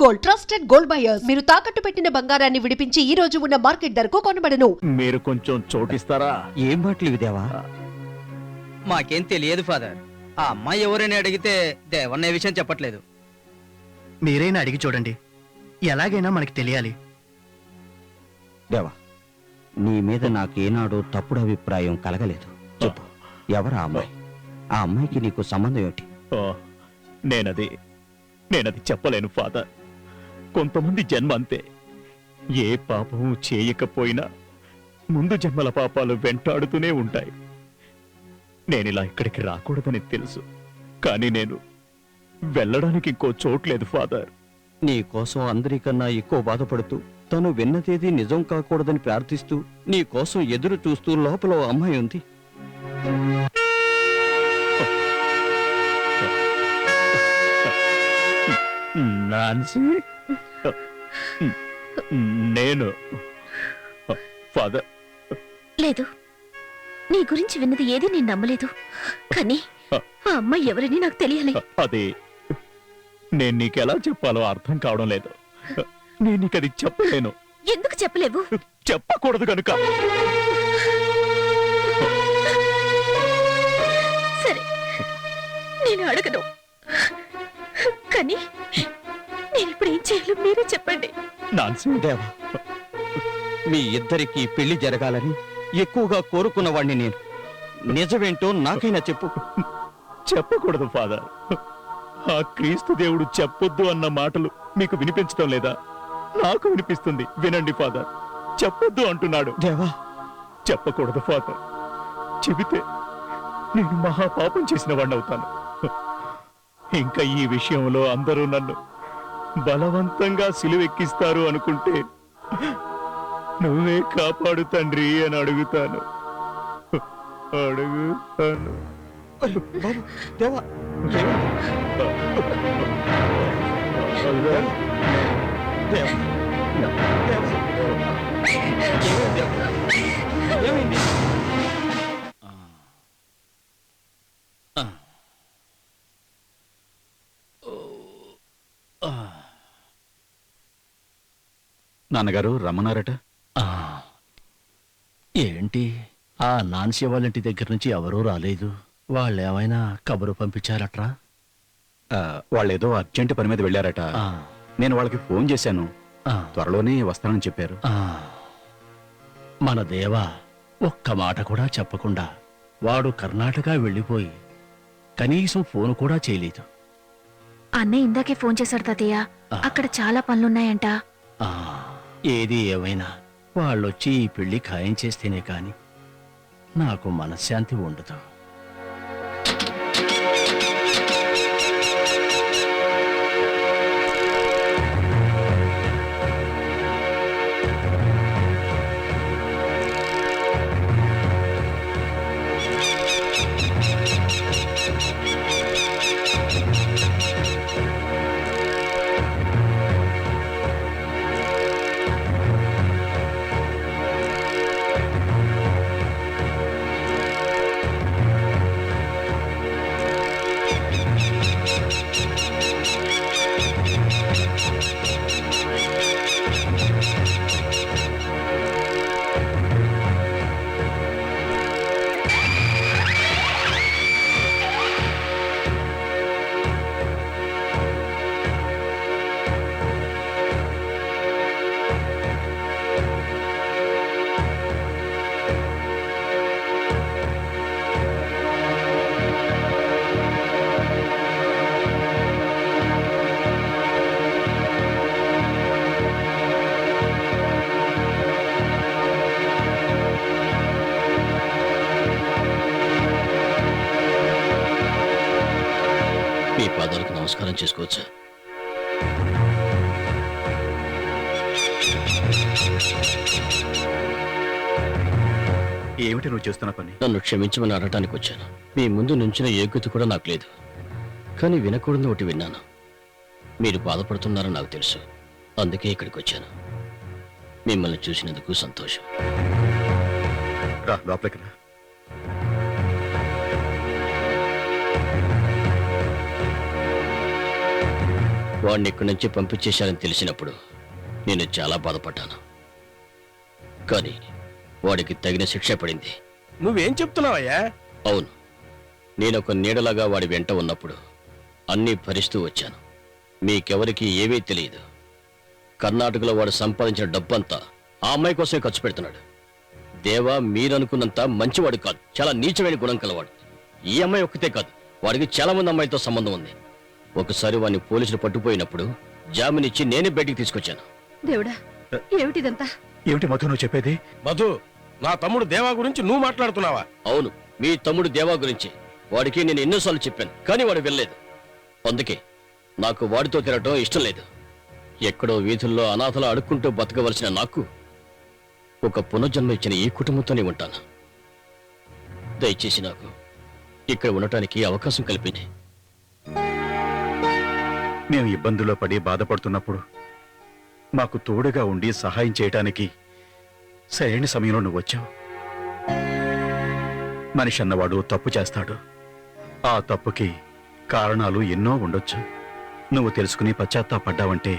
Gold, trusted gold buyers. మీరు తాకట్టు పెట్టిన బంగారాన్ని విడిపించి ఈ రోజు ఉన్న మార్కెట్ ధరకు కొనబడను. మీరు కొంచెం చోటిస్తారా? ఏం మాటలు ఇవి దేవా? మాకేం తెలియదు ఫాదర్. ఆ అమ్మాయి ఎవరైనా అడిగితే దేవన్న విషయం చెప్పట్లేదు. మీరైనా అడిగి చూడండి, ఎలాగైనా మనకి తెలియాలి. దేవా, నీ మీద నాకేనాడు తప్పుడు అభిప్రాయం కలగలేదు. చెప్పు, ఎవరా అమ్మాయి? ఆ అమ్మాయికి నీకు సంబంధం ఏంటి? నేనది చెప్పలేను ఫాదర్. కొంతమంది జన్మ అంతే. ఏ పాపము చేయకపోయినా ముందు జన్మల పాపాలు వెంటాడుతూనే ఉంటాయి. నేనిలా ఇక్కడికి రాకూడదని తెలుసు, కానీ నేను వెళ్ళడానికి ఇంకో చోట్లేదు ఫాదర్. నీ కోసం అందరికన్నా ఎక్కువ బాధపడుతూ, తను విన్నదేది నిజం కాకూడదని ప్రార్థిస్తూ, నీ కోసం ఎదురు చూస్తూ లోపల ఓ అమ్మాయి ఉంది. నాన్సీ, నేను ఫాదర్. లేదు, నీ గురించి విన్నది ఏది నేను నమ్మలేదు. కానీ ఆ అమ్మాయి ఎవరని నాకు తెలియాలి. అది నేను నీకెలా చెప్పాలో అర్థం కావడం లేదు. నేను నీకది చెప్పలేను. ఎందుకు చెప్పలేవు? చెప్పకూడదు కనుక. సరే, నేను అడగను. కానీ నేను ఇప్పుడు ఏం చేయాలో మీరే చెప్పండి. నాన్సీ, దేవా, మీ ఇద్దరికీ పెళ్లి జరగాలని ఎక్కువగా కోరుకున్నవాణ్ణి నేను. నిజమేంటో నాకైనా చెప్పు. చెప్పకూడదు ఫాదర్. ఆ క్రీస్తు దేవుడు చెప్పొద్దు అన్న మాటలు మీకు వినిపించడం లేదా? నాకు వినిపిస్తుంది. వినండి ఫాదర్, చెప్పొద్దు అంటున్నాడు. దేవా, చెప్పకూడదు ఫాదర్. చెబితే నేను మహాపాపం చేసిన వాడిని అవుతాను. ఇంకా ఈ విషయంలో అందరూ నన్ను బలవంతంగా సిలువెక్కిస్తారు అనుకుంటే నువ్వే కాపాడు తండ్రి అని అడుగుతాను. బాబు, దేవా, ఏమైంది? నాన్నగారు రమ్మన్నారట. ఏంటి, ఆ నాన్సీ వాళ్ళంటి దగ్గర నుంచి ఎవరూ రాలేదు. వాళ్ళేమైనా కబురు పంపించారట్రా? వాళ్ళేదో అర్జెంట్ పని మీద వెళ్ళారట. నేను వాళ్ళకి ఫోన్ చేశాను. త్వరలోనే వస్తానని చెప్పారు. మన దేవా ఒక్క మాట కూడా చెప్పకుండా వాడు కర్ణాటక వెళ్ళిపోయి కనీసం ఫోన్ కూడా చేయలేదు. అన్నయ్య ఇందాకే ఫోన్ చేశాడు తాతయ్య. అక్కడ చాలా పనులున్నాయంట. ఏది ఏమైనా వాళ్ళొచ్చి ఈ పెళ్లి ఖాయం చేస్తేనే కాని నాకు మనశ్శాంతి ఉండదు. మీ పాదాలకు నమస్కారం చేసుకోవచ్చా? ఏమిటి నువ్వు చేస్తున్న పని? నన్ను క్షమించమని అడగటానికి వచ్చాను. మీ ముందు నుంచిన యోగ్యత కూడా నాకు లేదు. కానీ వినకూడదు ఒకటి విన్నాను. మీరు బాధపడుతున్నారని నాకు తెలుసు. అందుకే ఇక్కడికి వచ్చాను. మిమ్మల్ని చూసినందుకు సంతోషం. రా, లోపలికి రా. వాడిని ఇక్కడి నుంచి పంపించేశారని తెలిసినప్పుడు నేను చాలా బాధపడ్డాను. కానీ వాడికి తగిన శిక్ష పడింది. నువ్వేం చెప్తున్నావయ్యా? అవును, నేను ఒక నీడలాగా వాడి వెంట ఉన్నప్పుడు అన్నీ భరిస్తూ వచ్చాను. మీకెవరికీ ఏమీ తెలియదు. కర్ణాటకలో వాడు సంపాదించిన డబ్బంతా ఆ అమ్మాయి కోసమే ఖర్చు పెడుతున్నాడు. దేవా మీరనుకున్నంత మంచివాడు కాదు, చాలా నీచమైన గుణం కలవాడు. ఈ అమ్మాయి ఒక్కతే కాదు, వాడికి చాలా మంది అమ్మాయితో సంబంధం ఉంది. ఒకసారి వాడిని పోలీసులు పట్టుపోయినప్పుడు జామీన్ ఇచ్చి నేనే బయటికి తీసుకొచ్చాను. దేవుడా, ఏమిటిదంతా? ఏమిటి మధు నువ్వు చెప్పేది? మధు, నా తమ్ముడు దేవా గురించి నువ్వు మాట్లాడుతున్నావా? అవును, మీ తమ్ముడు దేవా గురించి వాడికి నేను ఎన్నోసార్లు చెప్పాను, కానీ వాడు వెళ్ళలేదు. అందుకే నాకు వాడితో తిరగటం ఇష్టం లేదు. ఎక్కడో వీధుల్లో అనాథలు అడుక్కుంటూ బతకవలసిన నాకు ఒక పునర్జన్మ ఇచ్చిన ఈ కుటుంబంతోనే ఉంటాను. దయచేసి నాకు ఇక్కడ ఉండటానికి అవకాశం కల్పించి. మేము ఇబ్బందుల్లో పడి బాధపడుతున్నప్పుడు మాకు తోడుగా ఉండి సహాయం చేయటానికి సరైన సమయంలో నువ్వు వచ్చావు. మనిషి అన్నవాడు తప్పు చేస్తాడు. ఆ తప్పుకి కారణాలు ఎన్నో ఉండొచ్చు. నువ్వు తెలుసుకుని పశ్చాత్తాపడ్డావంటే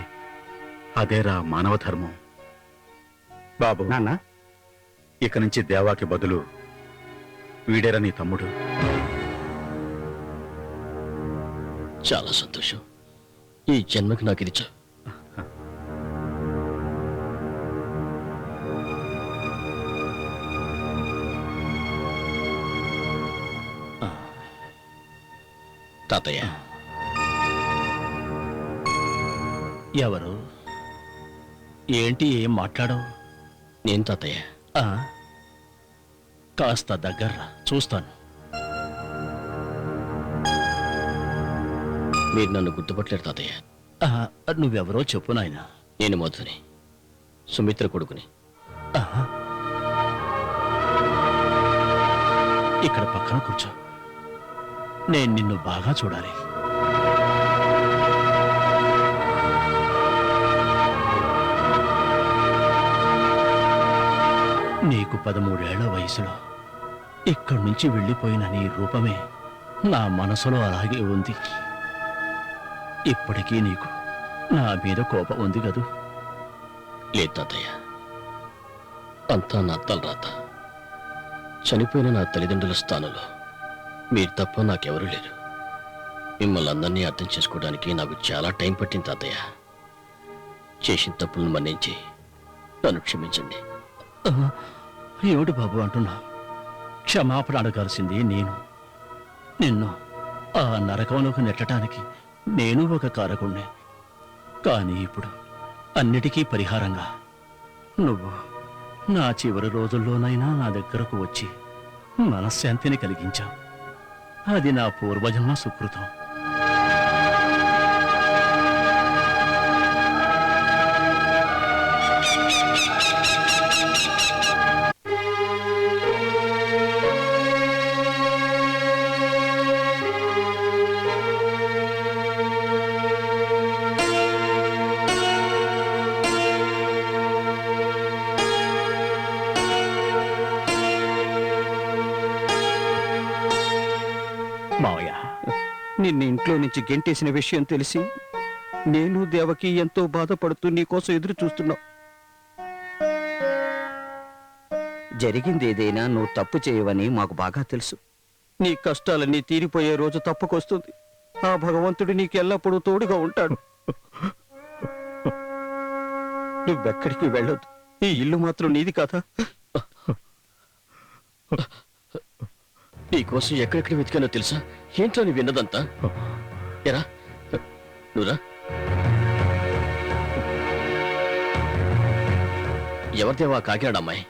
అదేరా మానవ ధర్మం. బాబు, నాన్న, ఇక నుంచి దేవాకి బదులు వీడేరా నీ తమ్ముడు. చాలా సంతోషం. ఈ జన్మకి నాకు ఇది చాలు. తాతయ్య, ఎవరు? ఏంటి, ఏం మాట్లాడవు? నేను తాతయ్య. కాస్త దగ్గర చూస్తాను. మీరు నన్ను గుర్తుపట్టలేరు తాతయ్య. నువ్వెవరో చెప్పు నాయనా. నేను మధుని, సుమిత్ర కొడుకుని. ఇక్కడ పక్కన కూర్చో. నేను నిన్ను బాగా చూడాలి. నీకు 13 ఏళ్ల వయసులో ఇక్కడి నుంచి వెళ్ళిపోయిన నీ రూపమే నా మనసులో అలాగే ఉంది. ఇప్పటికీ నీకు నా మీద కోపం ఉంది కదూ? లేదు తాతయ్య, అంతా నా తలరాత. చనిపోయిన నా తల్లిదండ్రుల స్థానంలో మీరు తప్ప నాకెవరూ లేరు. మిమ్మల్ని అందరినీ అర్థం చేసుకోవడానికి నాకు చాలా టైం పట్టింది తాతయ్య. చేసిన తప్పులను మన్నించి నన్ను క్షమించండి. ఏమిటి బాబు అంటున్నా? క్షమాపణ అడగాల్సింది నేను. నిన్ను ఆ నరకంలోకి నెట్టడానికి నేను ఒక కారకుణ్ణి. కానీ ఇప్పుడు అన్నిటికీ పరిహారంగా నువ్వు నా చివరి రోజుల్లోనైనా నా దగ్గరకు వచ్చి మనశ్శాంతిని కలిగించావు. అది నా పూర్వజన్మ సుకృతం. మావయ్య, నిన్ను ఇంట్లో నుంచి గెంటేసిన విషయం తెలిసి నేను దేవకి ఎంతో బాధపడుతూ నీకోసం ఎదురు చూస్తున్నావు. జరిగింది ఏదైనా నువ్వు తప్పు చేయవని మాకు బాగా తెలుసు. నీ కష్టాలన్నీ తీరిపోయే రోజు తప్పకొస్తుంది. ఆ భగవంతుడు నీకు ఎల్లప్పుడూ తోడుగా ఉంటాడు. నువ్వెక్కడికి వెళ్ళొద్దు. ఈ ఇల్లు మాత్రం నీది కదా. నీకోసం ఎక్కడెక్కడ వెతికానో తెలుసా? ఏంటో నీ విన్నదంతా. ఎరా నువ్వురా. ఎవరిదేవా కాకినాడ అమ్మాయి?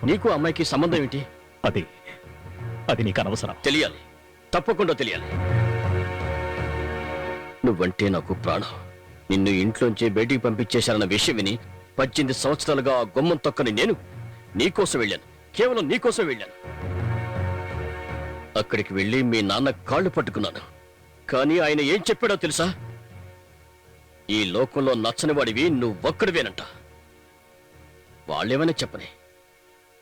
నీకు అమ్మాయికి సంబంధం ఏంటి? అది నీకు అనవసరం. తెలియాలి, తప్పకుండా తెలియాలి. నువ్వంటే నాకు ప్రాణం. నిన్ను ఇంట్లోంచి బయటికి పంపించేశారన్న విషయం విని 18 సంవత్సరాలుగా ఆ గుమ్మం తొక్కని నేను నీకోసం వెళ్ళాను. కేవలం నీకోసం వెళ్ళాను. అక్కడికి వెళ్ళి మీ నాన్న కాళ్ళు పట్టుకున్నాను. కానీ ఆయన ఏం చెప్పాడో తెలుసా? ఈ లోకంలో నచ్చని వాడివి నువ్వొక్కడివేనంట. వాళ్ళేమైనా చెప్పని,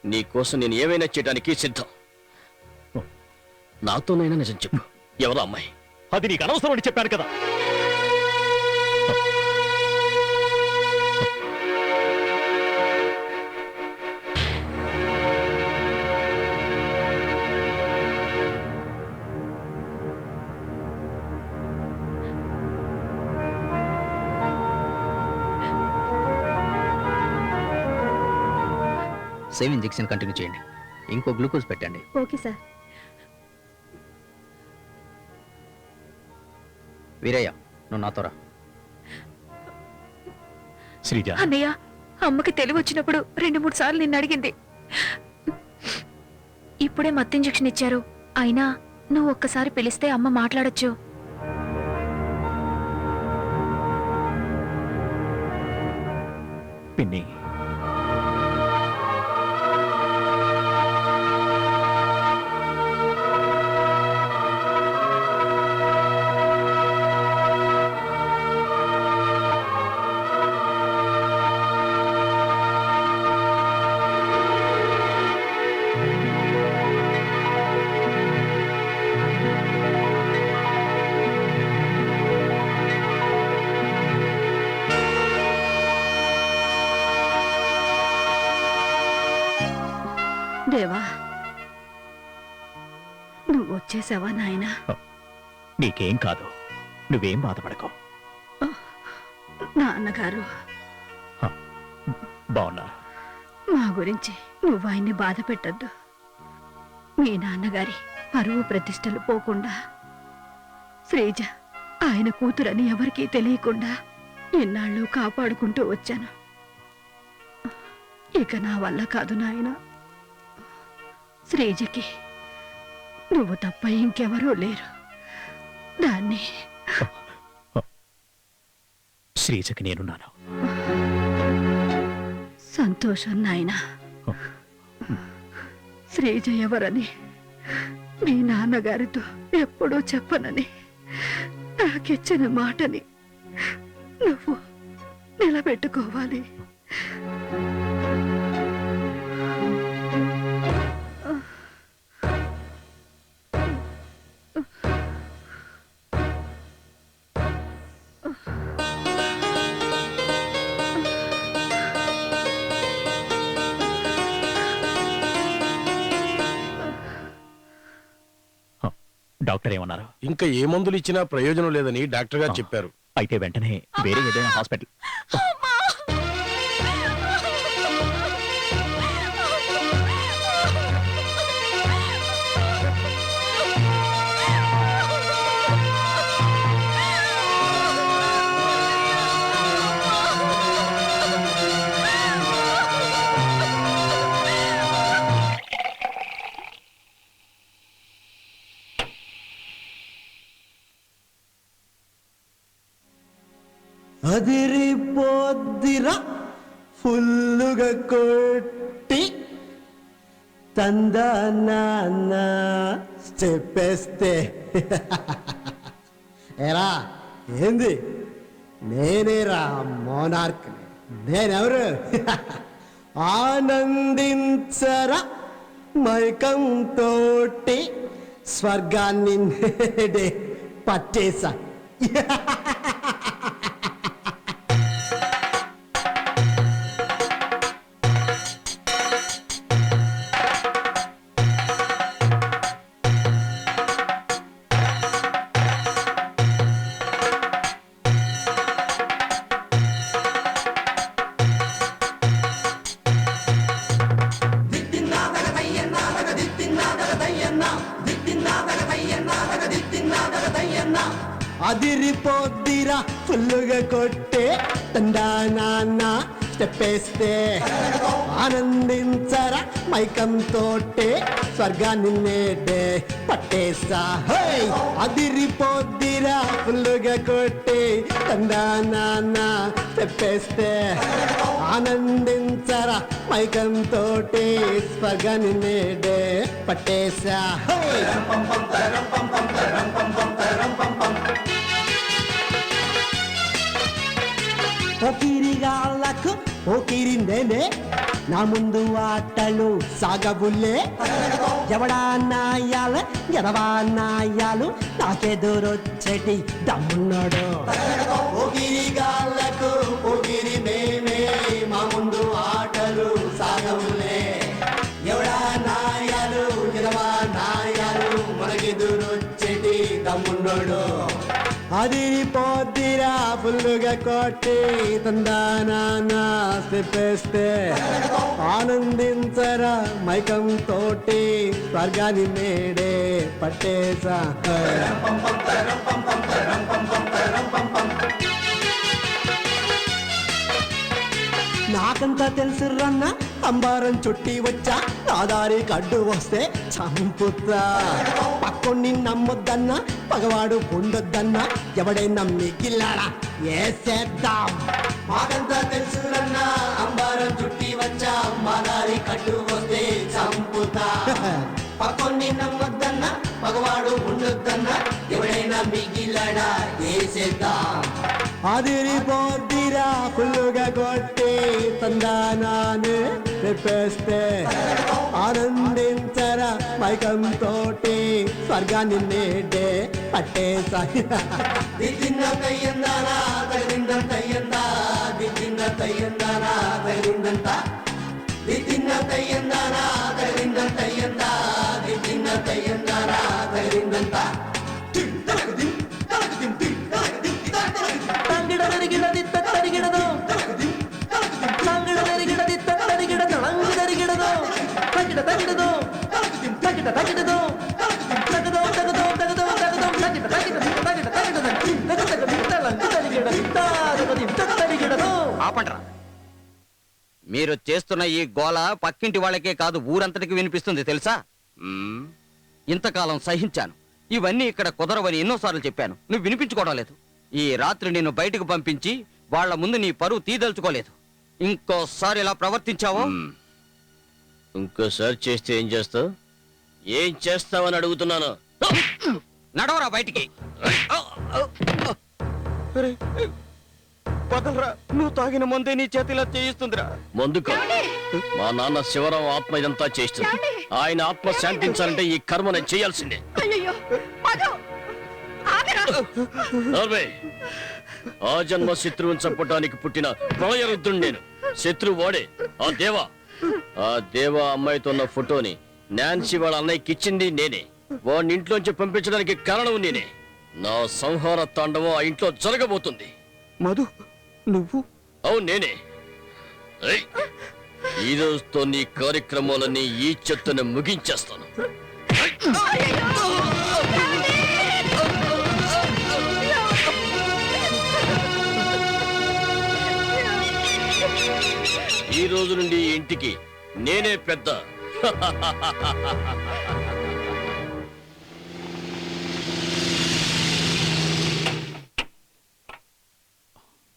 నీకోసం నేను ఏమైనా చేయడానికి సిద్ధం. నాతోనైనా నిజం చెప్పు. ఎవరో అమ్మాయి? అది నీకు అనవసరం అని చెప్పాను కదా. సేమ్ ఇంజెక్షన్ కంటిన్యూ చేయండి. ఇంకో గ్లూకోజ్ పెట్టండి. Okay sir. వీరయ్య, నువ్వు నాతో రా. శ్రీజ, అన్నయ్య, అమ్మకి తెలివి వచ్చినప్పుడు 2-3 సార్లు నిన్ను అడిగింది. ఇప్పుడే మత్తు ఇంజెక్షన్ ఇచ్చారు. అయినా నువ్వు ఒక్కసారి పిలిస్తే అమ్మ మాట్లాడొచ్చు. పిన్ని, దేవా, నువ్వు వచ్చేసావా నాయనా? నీకేం కాదు, నువ్వేం బాధపడకు. నాన్నగారు బాగున్నా? మా గురించి నువ్వు ఆయన్ని బాధ పెట్టద్దు. మీ నాన్నగారి పరువు ప్రతిష్టలు పోకుండా, శ్రీజ ఆయన కూతురని ఎవరికీ తెలియకుండా ఇన్నాళ్ళు కాపాడుకుంటూ వచ్చాను. ఇక నా వల్ల కాదు నాయన. శ్రీజకి నువ్వు తప్ప ఇంకెవరూ లేరు. దాన్ని శ్రీజకి నేనున్నాను. సంతోషం నాయనా. శ్రీజ ఎవరని మీ నాన్నగారితో ఎప్పుడూ చెప్పనని నాకిచ్చిన మాటని నువ్వు నిలబెట్టుకోవాలి. డాక్టర్ ఏమన్నారు? ఇంకా ఏ మందులు ఇచ్చినా ప్రయోజనం లేదని డాక్టర్ గారు చెప్పారు. అయితే వెంటనే వేరే ఏదైనా హాస్పిటల్. అదిరిపోద్దిరా ఫుల్లుగా కొట్టి తందనాన్న చెప్పేస్తే ఎరా ఏంది? నేనేరా మోనార్క్. నేనెవరు? ఆనందించరా మైకంతోటి స్వర్గాన్ని నేడే పట్టేశా. అదిరిపోద్దిరా ఫుల్లుగా కొట్టే తందానాన్న చెప్పేస్తే ఆనందించరా మైకంతోటే స్వర్గాన్ని నేడే పట్టేస్తా. అదిరిపోద్దిరా ఫుల్లుగా కొట్టే తందానాన్న చెప్పేస్తే ఆనందించరా మైకంతోటే స్వర్గాన్ని నేడే పట్టేసా. పోకిరిగాళ్ళకు పోకిరి నేనే, నా ముందు ఆటలు సాగబుల్లే. ఎవడా నాయాల ఎదవా నాయాలు నాకెదురొచ్చేటి దమ్మున్నాడు. పోకిరిగాళ్ళకు పోకిరి మేమే, మా ముందు ఆటలు సాగబుల్లే. ఎవడా నాయాలు ఎదవా నాయాలు మనకెదురొచ్చేటి దమ్మున్నాడు. అదిరిపోద్దిరా ఫుల్లుగా కొట్టి తందానా చెప్పేస్తే ఆనందించరా మైకం తోటి స్వర్గాన్ని నేడే పట్టేసా నాకంతా తెలుసు రన్న అంబారం చుట్టి వచ్చా ఆదారి కడ్డు వస్తే చంపుతా పక్కొన్ని నమ్మొద్దన్నా పగవాడు ఉండొద్దన్నా ఎవడైనా మిగిలాడా ఏసేద్దాం మాకంతా తెలుసు రన్న అంబారం చుట్టి వచ్చా మాదారి కడ్డు వస్తే చంపుతా పక్కొన్ని నమ్మొద్దన్నా పగవాడు ఉండొద్దన్నా ఎవడైనా మిగిలాడా ఏసేద్దాం అదిరిపోద్దిరా ఫుల్లుగా కొట్టి తందానాన్ని చెప్పేస్తే ఆనందించరా మైకం తోటి స్వర్గాన్ని నేడే పట్టేసా దిద్దిన తయ్యందానా తగిలింద తయ్యందా దిద్దిన తయ్యందానా తగిలిందంత దిద్దిన తయ్యందానా తగిలింద తయ్యందా దిద్దిన తయ్యందానా తగిలిందంత ఆపండ్రా. మీరు చేస్తున్న ఈ గోల పక్కింటి వాళ్ళకే కాదు ఊరంతటికి వినిపిస్తుంది తెలుసా? ఇంతకాలం సహించాను. ఇవన్నీ ఇక్కడ కుదరవని ఎన్నోసార్లు చెప్పాను. నువ్వు వినిపించుకోవడం లేదు. ఈ రాత్రి నిన్ను బయటకు పంపించి వాళ్ల ముందు నీ పరువు తీదలుచుకోలేదు. ఇంకోసారి ఇలా ప్రవర్తించావో ఇంకోసారి చేస్తే ఏం చేస్తావు? ఏం చేస్తావని అడుగుతున్నాను. నడవరా బయటికి. వదలరా, నువ్వు తాగిన మందే నీ చేతిలో చేయిస్తుందిరా. ముందు మా నాన్న శివరాం ఆత్మ ఇదంతా చేస్తుంది. ఆయన ఆత్మ శాంతించాలంటే ఈ కర్మ నేను చేయాల్సిందే. ఆ జన్మ శత్రువుని చంపడానికి పుట్టిన ప్రళయరుద్రుడు నేను. శత్రువు వాడే ఆ దేవా అమ్మాయితో ఉన్న ఫోటోని నాన్సీ వాళ్ళ అన్నయ్యకి ఇచ్చింది నేనే. వాడిని ఇంట్లోంచి పంపించడానికి కారణం నేనే. నా సంహార తాండవం ఆ ఇంట్లో జరగబోతుంది. మధు, నువ్వు? అవును, నేనే. ఈ రోజుతో నీ కార్యక్రమాలన్నీ ఈ చెత్తను ముగించేస్తాను. ఈ రోజు నుండి ఈ ఇంటికి నేనే పెద్ద.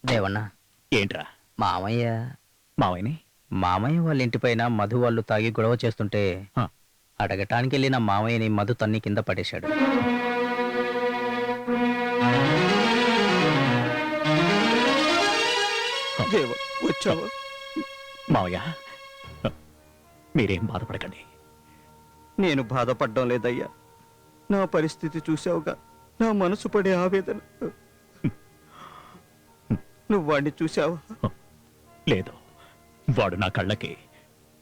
దేవన్నా, ఏంట్రా మావయ్యని? మామయ్య వాళ్ళ ఇంటిపైన మధు వాళ్ళు తాగి గొడవ చేస్తుంటే అడగటానికి వెళ్ళిన మామయ్యని మధు తన్ని కింద పడేశాడు. వచ్చావా? మావయ్య, మీరేం బాధపడకండి. నేను బాధపడ్డం లేదయ్యా. నా పరిస్థితి చూసావుగా, నా మనసు పడే ఆవేదన. నువ్వు వాడిని చూసావా? లేదు, వాడు నా కళ్ళకి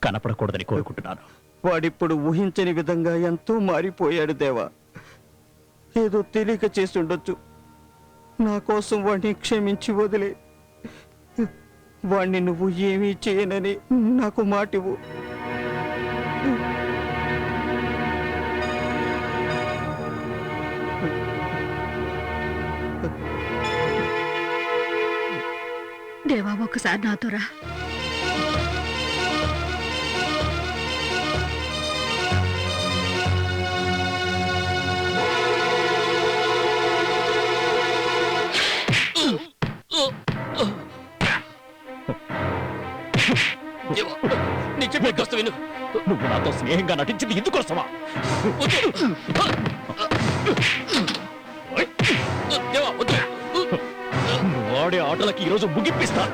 కనపడకూడదని కోరుకుంటున్నాను. వాడిప్పుడు ఊహించని విధంగా ఎంతో మారిపోయాడు దేవా. ఏదో తెలియక చేసి ఉండొచ్చు. నా కోసం వాడిని క్షమించి వదిలే. వాణ్ణి నువ్వు ఏమీ చేయనని నాకు మాటివు. దేవా, ఒకసారి నాతో రా. నీ చెప్పే కష్ట విను. నువ్వు నాతో స్నేహంగా నటించింది ఇందుకోసమా? వాడే ఆటలకి ఈరోజు ముగిపిస్తాను.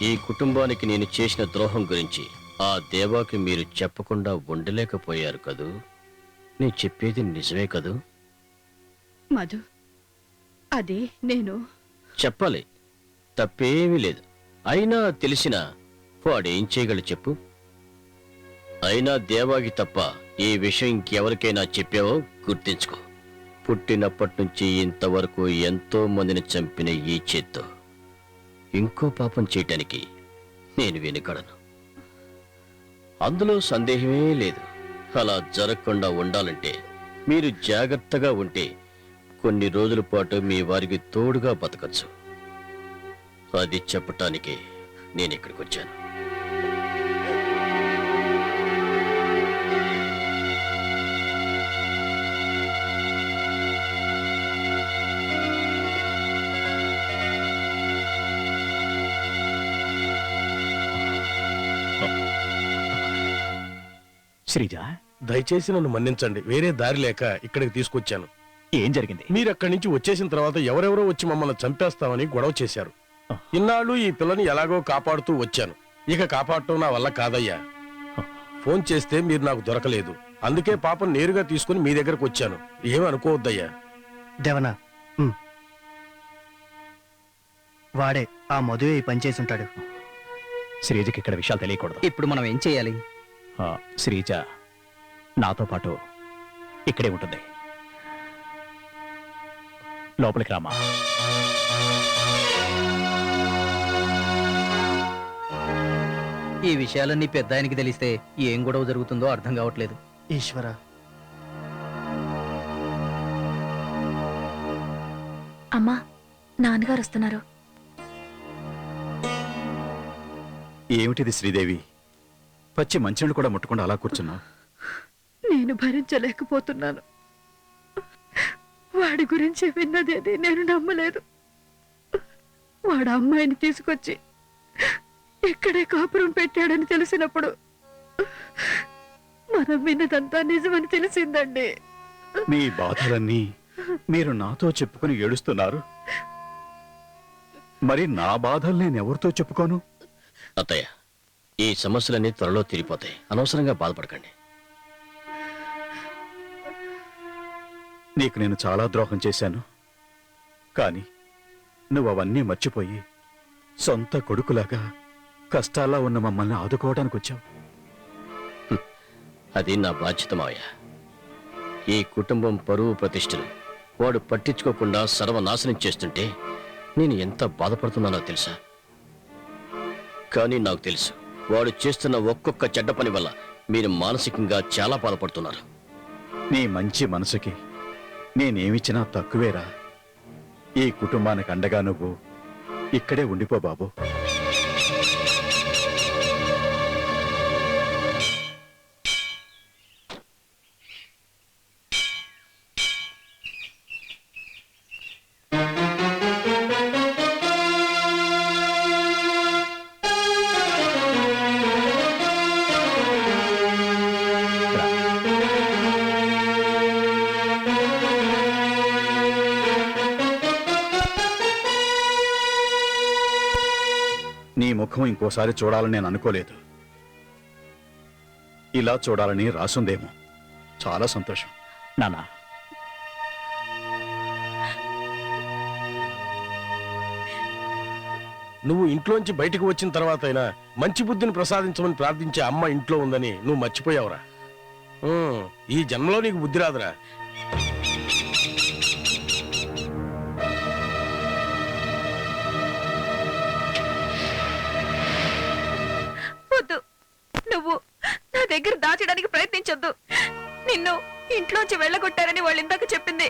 ఈ కుటుంబానికి నేను చేసిన ద్రోహం గురించి ఆ దేవాకి మీరు చెప్పకుండా ఉండలేకపోయారు కదూ? నీ చెప్పేది నిజమే కదూ? మధు, అది నేను చెప్పాలి, తప్పేమీ లేదు. అయినా తెలిసినా వాడేం చేయగలడు చెప్పు? అయినా దేవాకి తప్ప ఈ విషయం ఇంకెవరికైనా చెప్పావో గుర్తించుకో. పుట్టినప్పటి నుంచి ఇంతవరకు ఎంతో మందిని చంపిన ఈ చేత్తో ఇంకో పాపం చేయటానికి నేను వెనుకడను. అందులో సందేహమే లేదు. అలా జరగకుండా ఉండాలంటే మీరు జాగ్రత్తగా ఉంటే కొన్ని రోజుల పాటు మీ వారికి తోడుగా బతకచ్చు. అది చెప్పటానికి నేను ఇక్కడికి వచ్చాను. శ్రీజ, దయచేసి నన్ను మన్నించండి. వేరే దారి లేక ఇక్కడికి తీసుకొచ్చాను. ఏం జరిగింది? మీరు అక్కడి నుంచి వచ్చేసిన తర్వాత ఎవరెవరో వచ్చి మమ్మల్ని చంపేస్తామని గొడవ చేశారు. ఇన్నాళ్ళు ఈ పిల్లని ఎలాగో కాపాడుతూ వచ్చాను. ఇక కాపాడటం నా వల్ల కాదయ్యా. ఫోన్ చేస్తే మీరు నాకు దొరకలేదు. అందుకే పాపం నేరుగా తీసుకుని మీ దగ్గరకు వచ్చాను. ఏమనుకోవద్దయ్యా. దేవనా, వాడే ఆ మధువే ఈ పని చేసి ఉంటాడు. శ్రీజకి ఇక్కడ విషయాలు తెలియకూడదు. ఇప్పుడు మనం ఏం చేయాలి? శ్రీజ నాతో పాటు ఇక్కడే ఉంటుంది. లోపలికి రామా. ఈ విషయాలన్నీ పెద్ద ఆయనకి తెలిస్తే ఏం గొడవ జరుగుతుందో అర్థం కావట్లేదు. ఈశ్వర, అమ్మా, నాన్నగారు వస్తున్నారు. ఏమిటిది శ్రీదేవి? పచ్చి మంచినీళ్ళు కూడా ముట్టకుండా అలా కూర్చున్నావు. నేను భరించలేకపోతున్నాను. వాడి గురించి విన్నదేది నేను నమ్మలేదు. వాడు అమ్మాయిని తీసుకొచ్చి ఇక్కడే కాపురం పెట్టాడని తెలిసినప్పుడు మనం విన్నదంతా నిజమని తెలిసిందండి. మీ బాధలన్నీ మీరు నాతో చెప్పుకొని ఏడుస్తున్నారు. మరి నా బాధలు నేను ఎవరితో చెప్పుకోను? అత్తయ్య, ఈ సమస్యలన్నీ త్వరలో తీరిపోతాయి. అనవసరంగా బాధపడకండి. నీకు నేను చాలా ద్రోహం చేశాను. కానీ నువ్వు అవన్నీ మర్చిపోయి సొంత కొడుకులాగా కష్టాల్లో ఉన్న మమ్మల్ని ఆదుకోవడానికి వచ్చావు. అది నా బాధ్యత మావయ్య. ఈ కుటుంబం పరువు ప్రతిష్టలు వాడు పట్టించుకోకుండా సర్వనాశనం చేస్తుంటే నేను ఎంత బాధపడుతున్నానో తెలుసా? కానీ నాకు తెలుసు, వాడు చేస్తున్న ఒక్కొక్క చెడ్డ పని వల్ల మీరు మానసికంగా చాలా బాధపడుతున్నారు. నీ మంచి మనసుకి నేనేమిచ్చినా తక్కువేరా. ఈ కుటుంబానికి అండగా నువ్వు ఇక్కడే ఉండిపో బాబు. నీ ముఖం ఇంకోసారి చూడాలని నేను అనుకోలేదు. ఇలా చూడాలని రాసుందేమో. చాలా సంతోషం నానా. నువ్వు ఇంట్లోంచి బయటకు వచ్చిన తర్వాత అయినా మంచి బుద్ధిని ప్రసాదించమని ప్రార్థించే అమ్మ ఇంట్లో ఉందని నువ్వు మర్చిపోయావురా. ఈ జన్మలో నీకు బుద్ధి రాదురా. వద్దు, నువ్వు నా దగ్గర దాచడానికి ప్రయత్నించొద్దు. నిన్ను ఇంట్లోంచి వెళ్ళగొట్టారని వాళ్ళు ఇందాక చెప్పింది